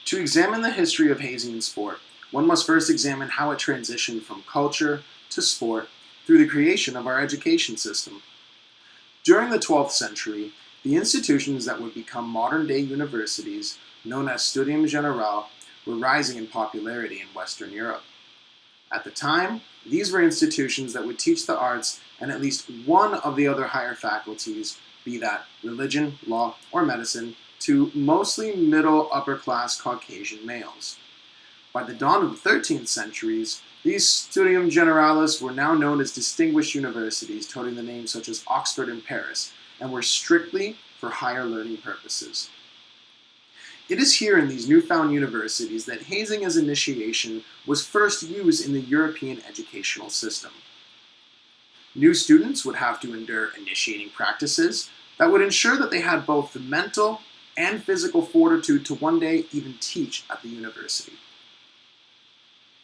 To examine the history of hazing in sport, one must first examine how it transitioned from culture to sport through the creation of our education system. During the 12th century, the institutions that would become modern-day universities, known as Studium Generale, were rising in popularity in Western Europe. At the time, these were institutions that would teach the arts and at least one of the other higher faculties, be that religion, law, or medicine, to mostly middle upper class Caucasian males. By the dawn of the 13th centuries, these Studium Generalis were now known as distinguished universities, toting the names such as Oxford and Paris, and were strictly for higher learning purposes. It is here in these newfound universities that hazing as initiation was first used in the European educational system. New students would have to endure initiating practices that would ensure that they had both the mental and physical fortitude to one day even teach at the university.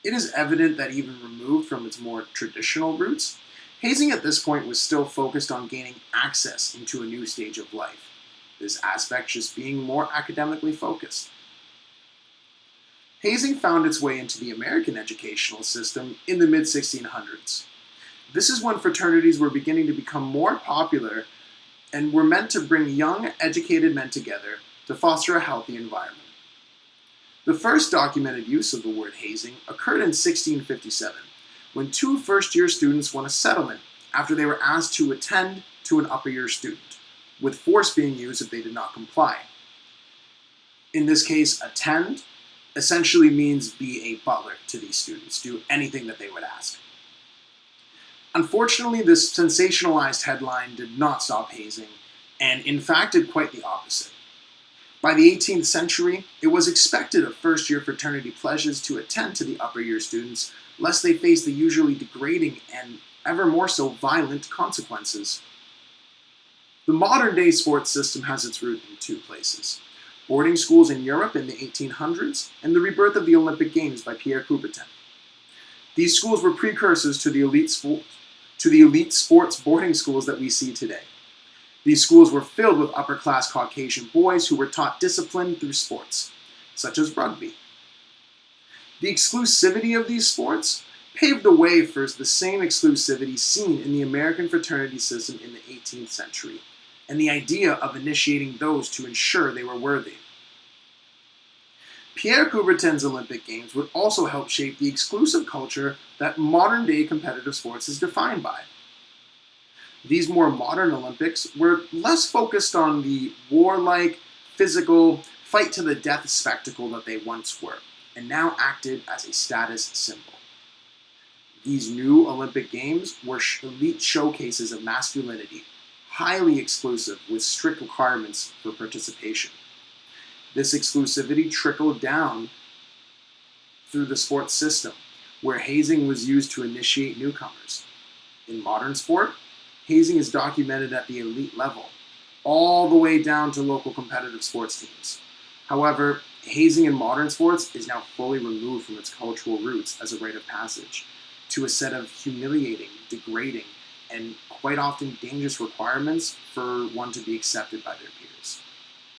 It is evident that even removed from its more traditional roots, hazing at this point was still focused on gaining access into a new stage of life, this aspect just being more academically focused. Hazing found its way into the American educational system in the mid-1600s. This is when fraternities were beginning to become more popular and were meant to bring young, educated men together to foster a healthy environment. The first documented use of the word hazing occurred in 1657, when two first-year students won a settlement after they were asked to attend to an upper-year student, with force being used if they did not comply. In this case, attend essentially means be a butler to these students, do anything that they would ask. Unfortunately, this sensationalized headline did not stop hazing, and in fact did quite the opposite. By the 18th century, it was expected of first-year fraternity pledges to attend to the upper-year students, lest they face the usually degrading and ever more so violent consequences. The modern-day sports system has its root in two places: boarding schools in Europe in the 1800s and the rebirth of the Olympic Games by Pierre Coubertin. These schools were precursors to the elite sports boarding schools that we see today. These schools were filled with upper-class Caucasian boys who were taught discipline through sports, such as rugby. The exclusivity of these sports paved the way for the same exclusivity seen in the American fraternity system in the 18th century, and the idea of initiating those to ensure they were worthy. Pierre Coubertin's Olympic Games would also help shape the exclusive culture that modern-day competitive sports is defined by. These more modern Olympics were less focused on the warlike, physical, fight-to-the-death spectacle that they once were, and now acted as a status symbol. These new Olympic Games were elite showcases of masculinity, highly exclusive with strict requirements for participation. This exclusivity trickled down through the sports system, where hazing was used to initiate newcomers. In modern sport, hazing is documented at the elite level, all the way down to local competitive sports teams. However, hazing in modern sports is now fully removed from its cultural roots as a rite of passage to a set of humiliating, degrading, and quite often dangerous requirements for one to be accepted by their peers.